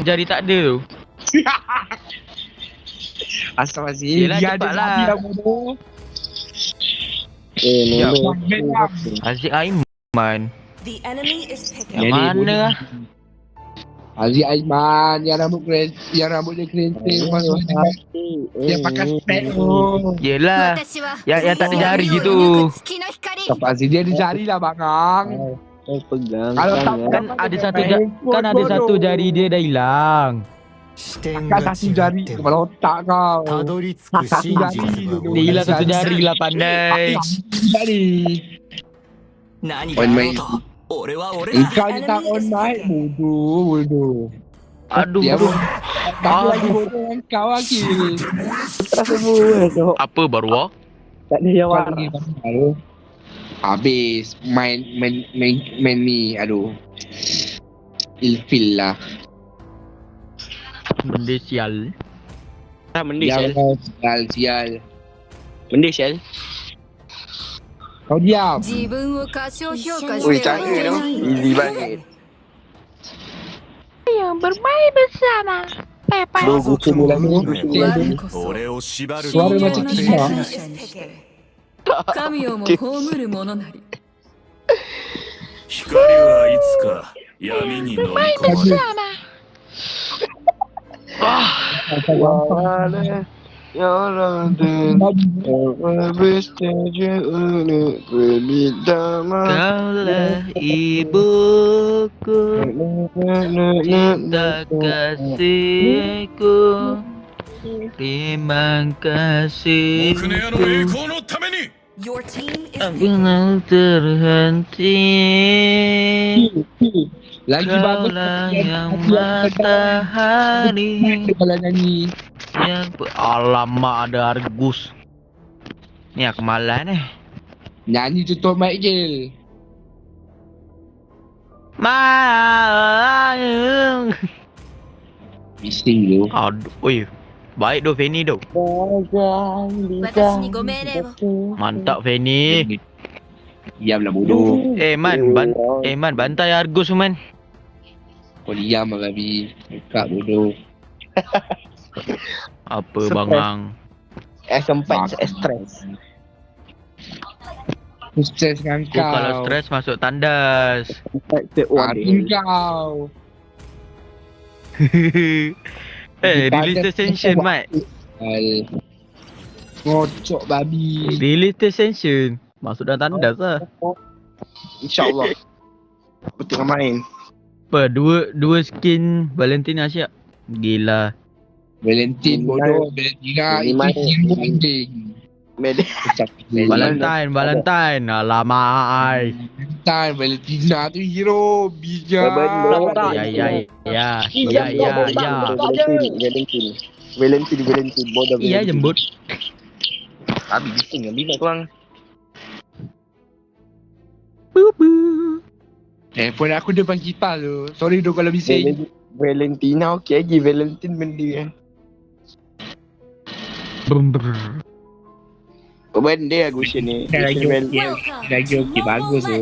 jari tak ada tu. Asal masih Yelah, dia ada cepat lah. jari lah bodoh. Sekejap. Memang. Aziz Aiman. The enemy is picking. Yang mana lah? Aziz Aiman yang rambut dia kerinting masuk yang pakai spek tu. Yelah. 私は Yang tak ada jari 闇を gitu. 射抜く月の光 Siapa Aziz dia ada jari lah bangang. Kau pegang Kalau tak Kan ada satu kan ada satu jari dia dah hilang. Kan satu jari kepala otak kau. たどり着く Satu 真 jari 実は dulu. Dia hilang satu jari lah pandai. Jari. 何 On があろ mic. うと俺は俺だ Kau ni tak on mic bodoh. Aduh. Dia Aduh. tak lagi bodoh dengan kau Akil. Apa baru ah? Tak ada yang Kau lagi baru. Habis main ni aduh. Ilfil lah. Benda sial. Tak mendis Syal. Sial. Mendis Syal. Kau diam. 自分を過小評価 Ui してはい canggih け tu. ない Easy banget. yang bermain bersama Peppa Dua gusin ni lagi. 我こそ俺を縛る Suara 信 macam 用な Kina. 神にして神をも葬る者なり光はいつか闇に飲み込まれる Ya Allah bersetuju untuk berminta maaf. Kaulah ibuku, cinta kasihku, terima 僕の矢の栄 kasihku. 光のために Your team is Tak picking. pernah terhenti. Lagi bagus Kaulah yang matahari kalau nyanyi. yang alamak ada Argus. Ni aku malas ni. Nyanyi tutup mic je. Mayang. Bising tu. Aduh, oi. Baik doh Fanny doh. 私にご命令を Mantap Fanny. Diamlah bodoh. Man, bantai Argus tu man. Kau diam lah babi. Dekat bodoh. Apa Stress. bangang? S4 stres. Aku stres dengan Aku kau. kalau stres masuk tandas. Mati kau. Release tension Mat. Ngocok babi. Release tension. Masuk dalam tandas lah. InsyaAllah. Aku tengah main. Apa, dua skin Valentina siap. Gila. Valentine bodoh. Valentina Ini itu mana? hero penting. Med. Valentine. Alamak ai. Valentina tu hero. Bijak. Ya. Valentine. Bodoh. Iya jembut. Habis bising dengan bina korang. Handphone aku depan kipas tu. Sorry tu kalau bising. Valentina okey lagi. Valentine benda kan. Apa benda lah Gushin ni? Dah lagi Gushin okey. Lagi okey. Bagus tu.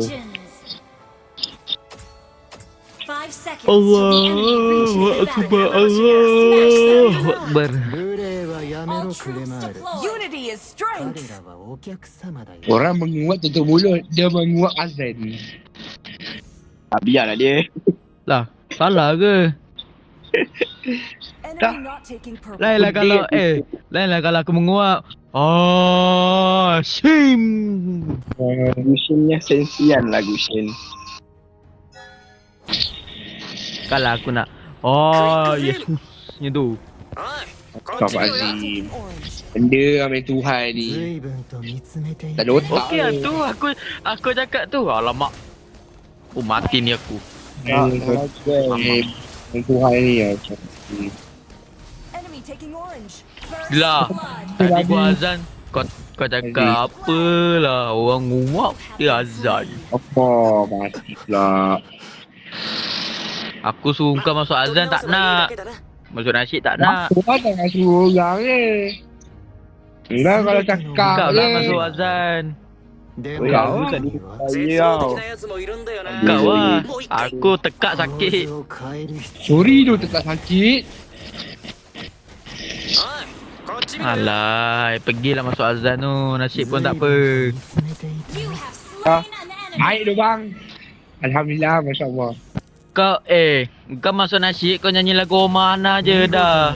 5 seconds. Allahu Akbar. Allahu Akbar. 無礼はやめ All ろクレ troops マール deployed. Unity is 彼 strength. らはお客様だよ Orang menguat tutup mulut. Dia menguat azan. biarlah dia. Lah, salah ke? Enemy not taking purple. Lain lah kalau aku menguap. Shame. Gushinnya sensian lah Gushin. Kalau aku nak Yesusnya tu. Stop Azim. Benda ambil Tuhan ni. 随分と見つめてい Tak る ada otak. Okey lah tu aku cakap tu. Alamak. Oh mati ni aku. Tuhan ni ya. Enemy taking orange. First Lah. blood. Tadi gua azan. Kau cakap apalah. Orang nguap dia azan. Apa mati pula. Aku suruh kau masuk azan tak nak. Masuk nasyid tak nak. Aku kan nak suruh orang ni. Enggak kalau cakap Kau je. lah masuk azan. Oi, aku tak ada saya tau. Kau lah. Aku tekak sakit. Sorry tu tak sakit. Alah, pergilah masuk azan tu. Nasib pun tak apa. You have slain an enemy. Baik tu bang. Alhamdulillah, Masya Allah. Kau masuk nasib, kau nyanyi lagu Omar Ana je dah.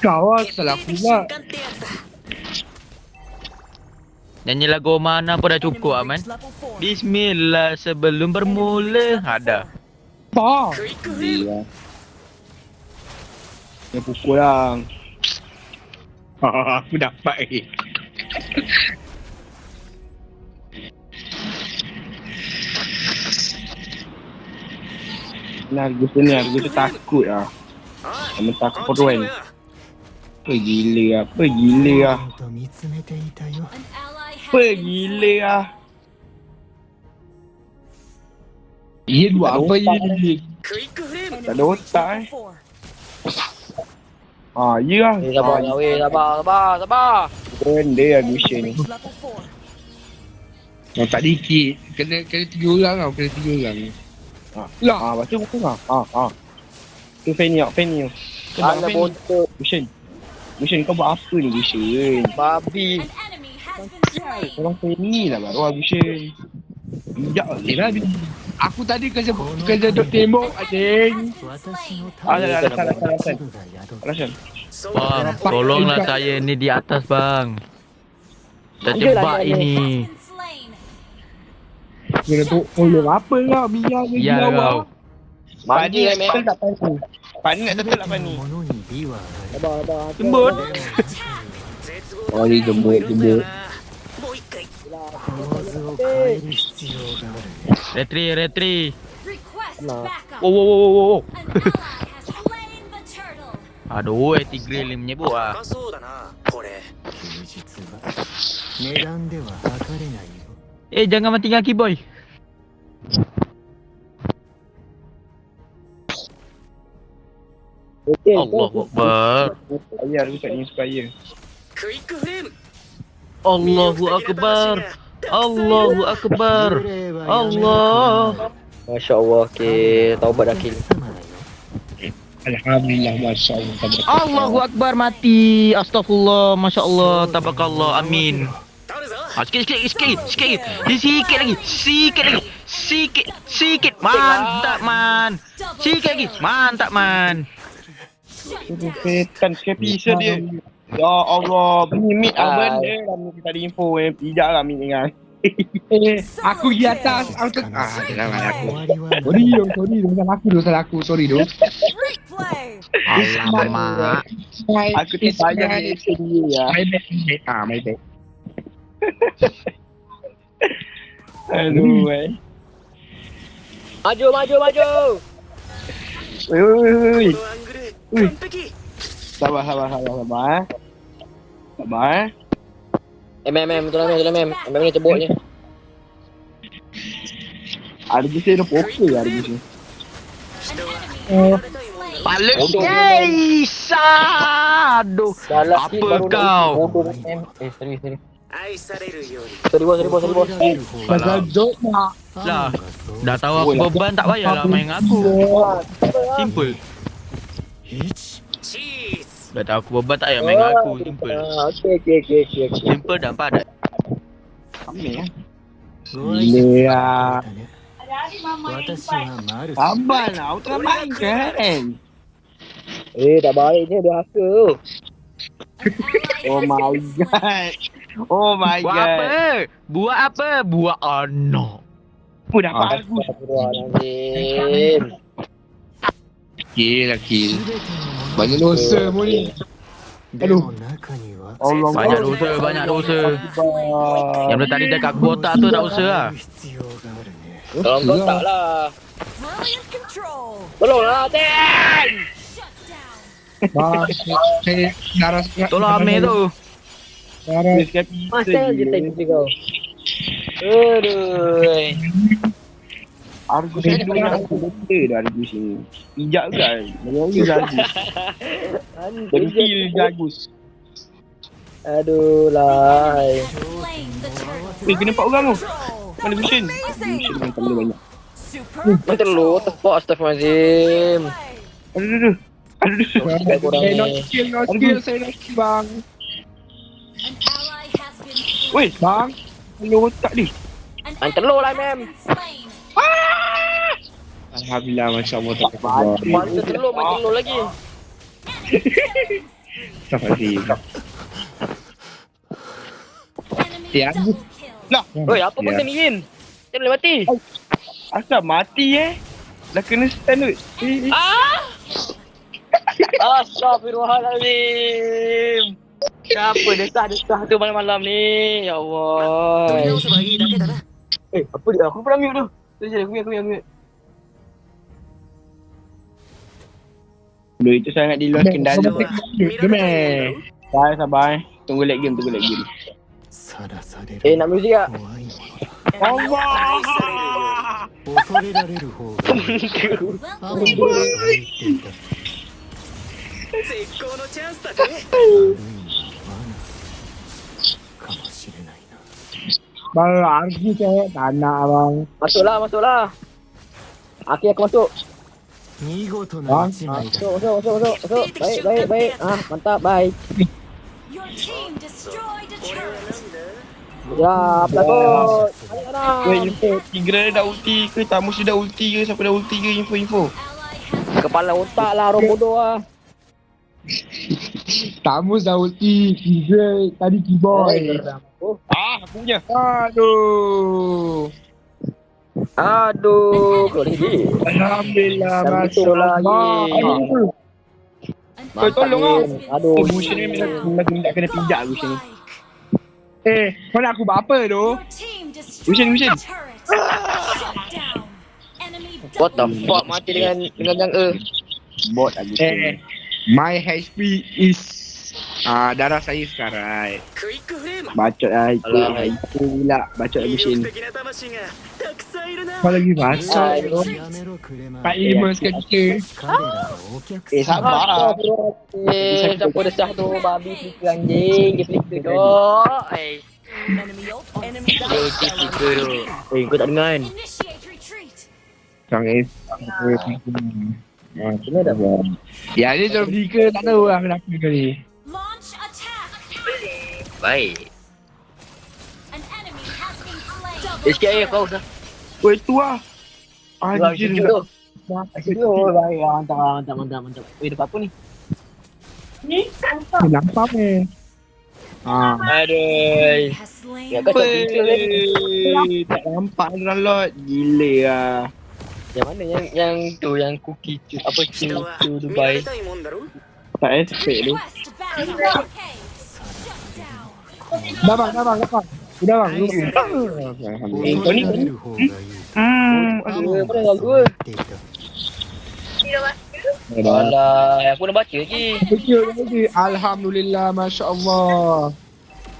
Kau lah, salah aku pula. Nyanyi lagu Omar Ana pun dah cukup Enemy Aman. reached level 4. Bismillah sebelum bermula. Ada. Apa? Dia pukul lah. Aku dapat Nah, harga tu takut lah. Kamu takut pun. Apa gila lah. An ally has Apa been gila lah. Ia buat apa ini? Tak ada otak level 4. Ya lah. Sabar. Benda lah Gushin ni. Reached level 4. Oh, tak dikit. Kena 3 orang tau, kena 3 orang. Lah. Lepas tu bukan lah. Tu Fanny tu. Ala bontot. Gushin kau buat apa ni Gushin? Babi. An enemy has been slain. Orang Fanny lah baru lah Gushin. Bijak lah. Yelah, aku tadi kerja duk tembok, adik. Alasan. Bang, tolonglah saya ni di atas bang. Terjebak ini. Been slain. Kena tolong apa kau? Mia ke Ya kau. Mandi lah, Pani tak Pani. Pani nak tetap lah Pani. Sabar. Jembut. Oh, ni jembut. Retri. Request Nah. backup. Wow. An ally has slain the turtle. Aduh, Tigreal ni menyebut ah. Jangan mati kaki boy. Allahu Akbar. Ayah aku tak ni supaya. Allahu Akbar. Allahu Akbar. Allah. Masya Allah, okay. Taubat dah kill. Alhamdulillah, Masya Allah. Allahu Akbar mati. Astaghfirullah. Masya Allah. Tabarakallah. Amin. Sikit lagi. Sikit. Mantap man. Sikit lagi. Mantap man. Setan skepisah dia. Ya Allah, bunyi mid lah benda lah ni kita ada info Tidak lah mid dengan. Aku di atas. Janganlah aku. Sorry, salah aku. Sorry tu. Replay. Alamak. Aku tak sayang dia sendiri ya. My bad. Aduh Maju. Ui. Sabar. Sabar. Tolong MM ni cebok je. Ada gusin dah poker ada gusin. Balik. Aduh. Apa kau? Sorry. Sorry bos. Pasal joke nak. Lah. Dah tahu aku beban tak payahlah main dengan aku. Simple. Dah tahu aku beban tak payah main dengan aku. Simple. Okay. Simple dan padat. Ambil lah. Gila. Sabar lah, aku tengah main kan. Tak baik ni dia haka tu. Oh my god. Buat apa? Buat anak. Aku dah bagus. Astagfirullahaladzim. Kill. Banyak dosa mu ni. Aduh. Allah. Banyak dosa. Yang dah tadi dekat kotak tu tak usah lah. Tolong kontak lah. Brilliant control. Tolonglah, Ten! Shut down. Saya naras. Tolong Amir tu. Naras. Masal je time kau. Aduh. Argus ni dah benda dah Argus ni. Pijak kan. Menyanyi Argus. Berhenti Argus. Aduh lah. Enemy has slain the turtle. Kena 4 orang tu. Control. Mana Lucian? Amazing. Lucian dengan terlalu banyak. Superb Mana telur tepuk astagfirullahaladzim. play. Aduh. Kat korang Eh, no ni. skill, no skill. Saya no skill, bang. An ally has been slain. Weh, Bang. telur otak dia. An telur lah, enemy has ma'am. been slain. Alhamdulillah, Masya Allah. Tak apa. Mana telur, main telur lagi. Astagfirullah. Enemy Ya. double kill. Lah, Oi, apa Ya. benda ni, Yin? Dia boleh mati. asal mati Dah kena stun tu. Astagfirullahaladzim. Kenapa desah tu malam-malam ni? Ya Allah. Apa dia? Aku pernah mute tu. Aku mute. Dulu itu sangat di luar kendali. Gemeh. Sabar. Tunggu lag game. Nak muzik tak? Bang, argu saya tak nak, bang. Masuklah. Aku masuk. Bang, Masuk. Baik. Mantap, baik. Your team destroyed a turret. Ya, pelakon. Weh, info. Tigra dah ulti ke? Tamus dah ulti ke? Siapa dah ulti ke? Info. Ally has Kepala otak lah, orang bodoh lah. Tamus dah ulti. Tiga tadi keyboard. Aku punya. Aduh. Kau lagi. Alhamdulillah, Dah Masya betul lagi. Allah. an tolong ally ah. has been Aduh. slain. Bushin ni lagi tak kena pijak Bushin ni. Kau nak aku buat apa tu? Your team destroyed Bushin. a turret. Shut down. Enemy What the double fuck, mati dengan yang Bot aku. My HP is darah saya sekarang. Bacot lah itu. Alah. Itu pula. Bacot lah Bushin. Kau lagi bacot tu. 45 sekali kita. Sabar. Siapa desah tu, babi flicker anjing. Dia flicker tu. Dia flicker tu. Kau tak dengar kan? initiate retreat. Sang es. Kena tak? Ya, ni jom flicker tak tahu lah kenapa ni. Launch attack. Baik. An enemy has been slain. Sikit air kau sah. Weh, tu lah. Anjir Anjir. tu. Asyik tu. Baik, mantap. Weh, dapat apa ni? Nampak ni. Aduh. Has slain. Ya, kau tak flicker lagi. Weh, tak nampak dah lot. Gila lah. Yang mana yang tu, yang cookie tu, apa tu Dubai. Tak expect tu. Request battle case. Shut down. Dah bang. Udah bang. Kau ni. Apa dah lagu ke? Alah, aku nak baca lagi. Alhamdulillah, Masya Allah.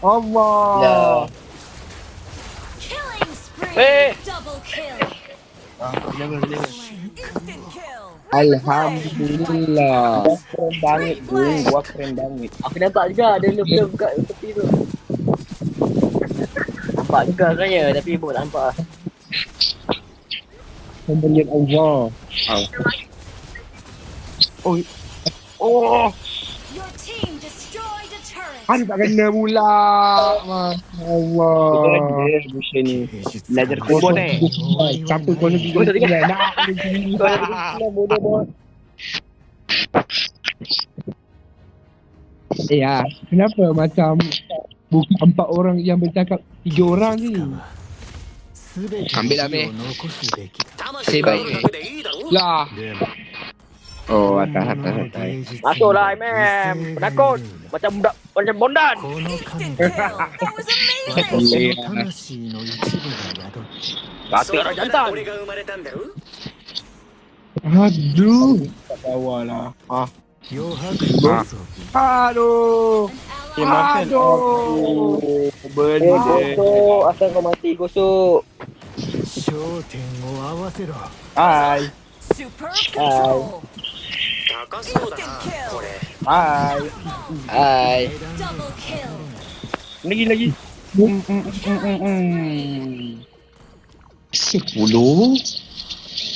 Allah. Killing spree. Eh. Double kill. Instant kill. Alhamdulillah. Keren banget tu. Gua keren banget. Aku nampak juga ada love kat tepi tu. Nampak juga sebenarnya tapi ibu tak nampak. Pemberian Allah. Oh, Your team destroyed a turret. aduh tak kena pula. Masya Allah. Betul lagi dia Bushin ni. Belajar keyboard Siapa kau nak Kau tak dengar? nak pergi. Kau ada kena bodoh bot. Ya, kenapa macam bukan 4 orang yang bercakap 3 orang ni? Ambil lah, Meh. Baik. Lah. Oh, atas. Masuklah Imam. Penakut. Macam bondan. Instant kill. That was amazing. Kata orang jantan. Aduh. Tak bawah lah. Aduh. An ally Aduh. Benda dia. Gosok. Asal kau mati gosok. Hai. superb control. Instant kill. Bye. Hai. Double kill. Lagi. 10.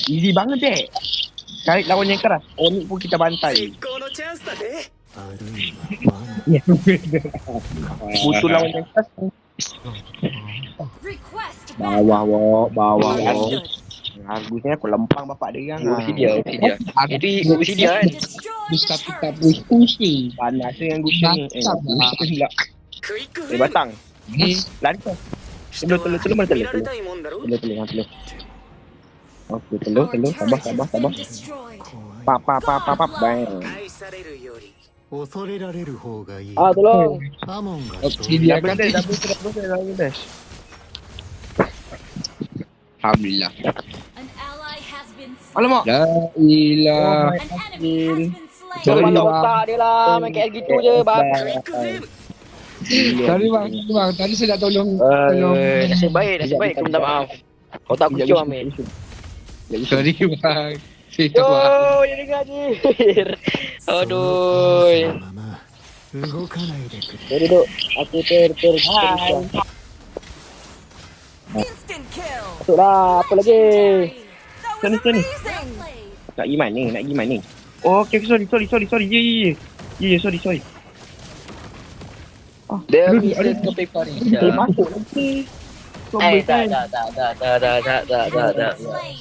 Easy banget dek. Cari lawan yang keras. Onyx pun kita bantai. Ya, Butuh lawan yang keras. Request Bawah wo. Understood. Agusnya aku lempang bapak dia kan. Usi dia. Itu usi dia kan. Destroy Bisa the kita turret. push pushi. Panas dengan Gusti ni. Gusti pula. Batang. Lari tu. Telur mana telur? Telur. Okey, telur. Our turret Sabar. has been destroyed. Pap. Bang. 恐れられる方がいい。 Ah, tolong. アモンが Obsidian Double kan. dash. Alhamdulillah. An ally has been slain. Alamak. La ilah. An enemy has been slain. Jangan Sorry, patah bang. otak dia lah. Main KL gitu je, bang. Sorry bang. Tadi saya nak tolong. Nasib baik. Aku minta maaf. Otak aku kicau, Amin. Sorry bang. Saya Yo, bang. dia dengar anjir. Aduh. まま動かないでくれ。 Duduk. Aku ter. Instant kill. Masuk lah. Apa lagi? That was Sini. amazing. Played. Nak pergi mana? Oh, okay, sorry. Ya, sorry. Dia bisa ke paper ni. Masuk nanti. Tak.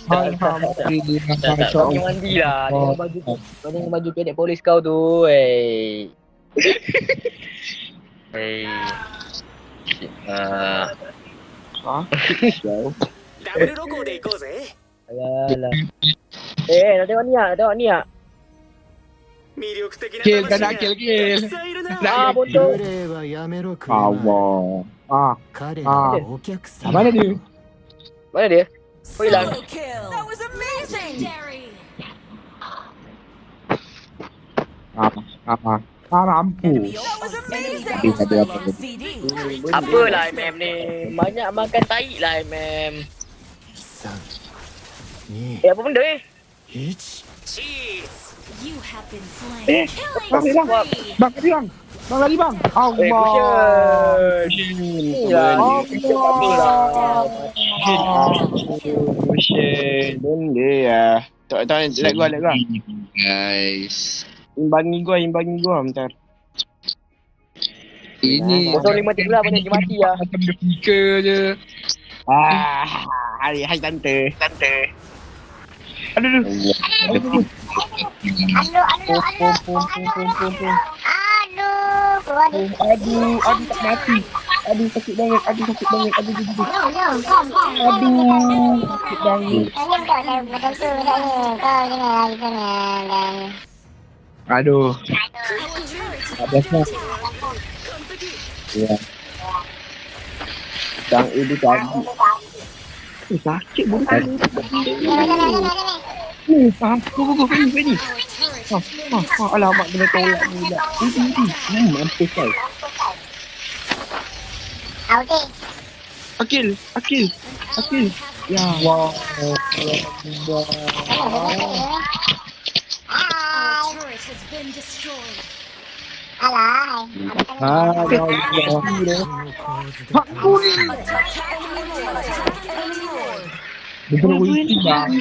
Alhamdulillah. Kau pergi mandi lah. Dengan baju pendek polis kau tu. Hey. Alah. Nak tengok ni ah. Kill kan nak kill. Bodoh. 幽霊はやめろクレイマー。 Allah. 彼らはお客さん。 Mana dia? Mana dia? Oh, hilang. Double kill. That was amazing. Legendary. Rampu. That was amazing. Apalah MM ni? Banyak makan tai lah MM. 2、Apa benda eh? 1。 You have been slain. Bang, Killing bang. spree. Bang lari bang. Bang lari bang. Allah. Benda ya. Tak let gua. Guys. Imbangi gua bentar. Ini 053 lah banyak dia mati lah. macam dia fikir je. Hai tante. Aduh. Aduh, tak mati. Aduh, sakit banget. Aduh. Sakit banget. Aduh. Our turret has Ada semua. Ya. Yang ini tadi. Sakit bodoh. Faham. Go. Ini. Our turret has been destroyed. Alamak, kena tolak ni pula. Ini. Mampus kau. Akil. An ally Ya. has Wow. Our turret has been destroyed. Dia kena waiting bang.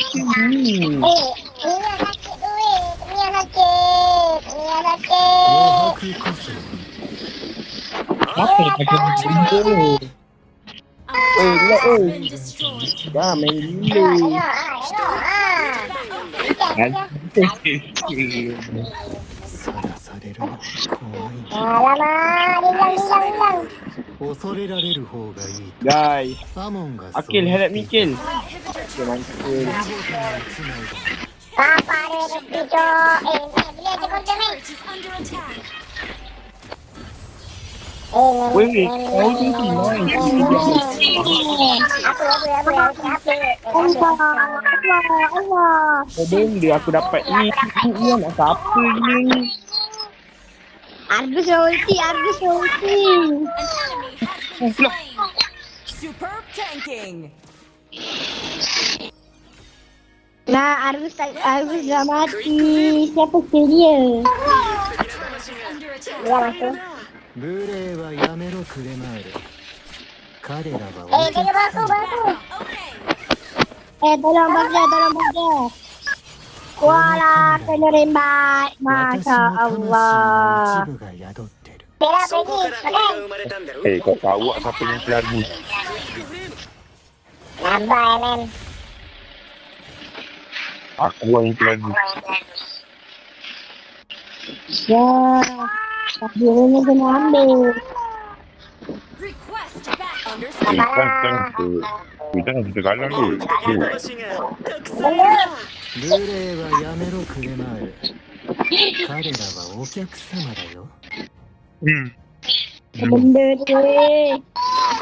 Apa dia pakai macam tu? Our turret has been destroyed. Dah main gila. Kan? さらされるのは怖い。恐れられる方がいい。 Guys. アモンが Akil, help me kill. Inhibitor Mantul. turret is under attack. Wait. Kau tu benda aku dapat ni. Ni nak siapa ni? An enemy has been slain. Superb tanking. Nah, harus dah mati. Siapa dia? attack. 無礼はやめろクレマール。彼らは Bantu, bantu. Okay. Tolong bantu. Wala, kena rimbat. Masya 私の魂の Allah. 一部が宿ってる。 Kau tahu tak siapa yang kelabu? Lambai, men. Aku yang kelabu. Ya. Tapi ini kena ambil. Request back. Jangan kita kalah tu. 無礼はやめろクレマール。彼らはお客様だよ。 Benda tu.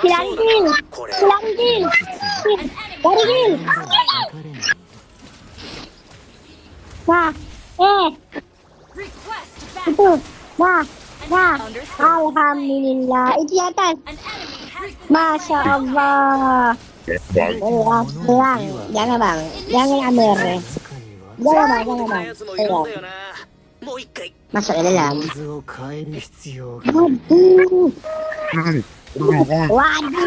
Silang gil. Dari gil. Wah. Request back. Itu. Wah. Alhamdulillah. Itu di atas. An enemy has been Masya Allah. Bang. Jangan bang. Jangan ambil. Jangan bang. Masuk ke dalam. 図を変える必要が Waduh. Waduh.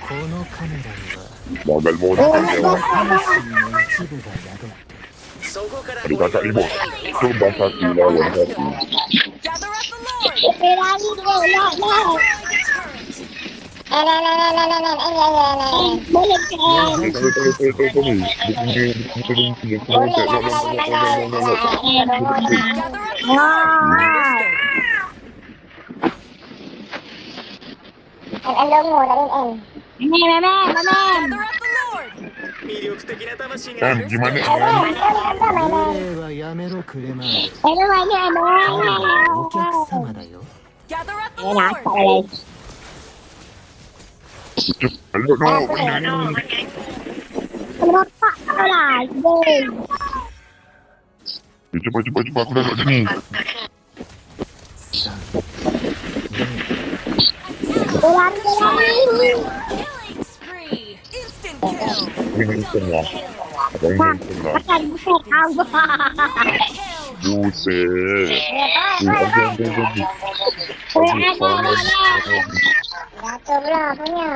このカメラには Modal 魂の一部が宿ってる。 Ada kakak ibu. Tu bahasa kita lawan hati. Gather up the Lord. Lagi boleh ke? Wah. Memen. Gather up the Lord. Gimana? 無礼はやめろクレマール。彼らはお客様だよ。 Gather up the Lord. Kalau no. Kenapa lagi? Cepat aku dah nak sini. Killing spree. Instant kill. Ini semua. Abang ini semua. Bukan Allah. Buset. Jatuh pula punya.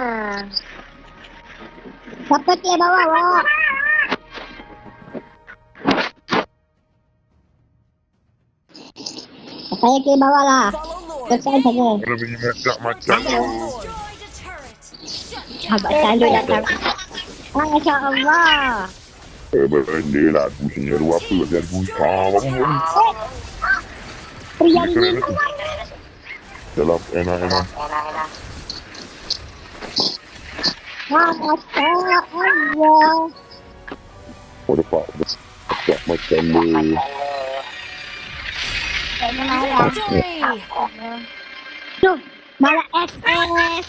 Siapa dia bawa? Saya ke bawah lah. Tekan saja. Kalau pergi macam-macam. Destroyed a turret. Shut down. Abang Sandu datang. Masya Allah. Benda lah. Pusingnya lu apa lah. Biar pusing. Pria ini. Dalam enak-enak. Masya Allah. Oh dapat. Dapat macam ni. Victory. Tuh, malah SS.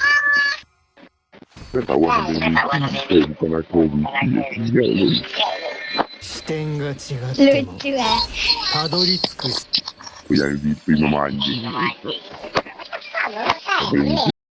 Saya tahu ada ni. Bukan aku. Tidak ni. 視点が違っても Lucu たどり着く Yang gitu memang anjing. Benci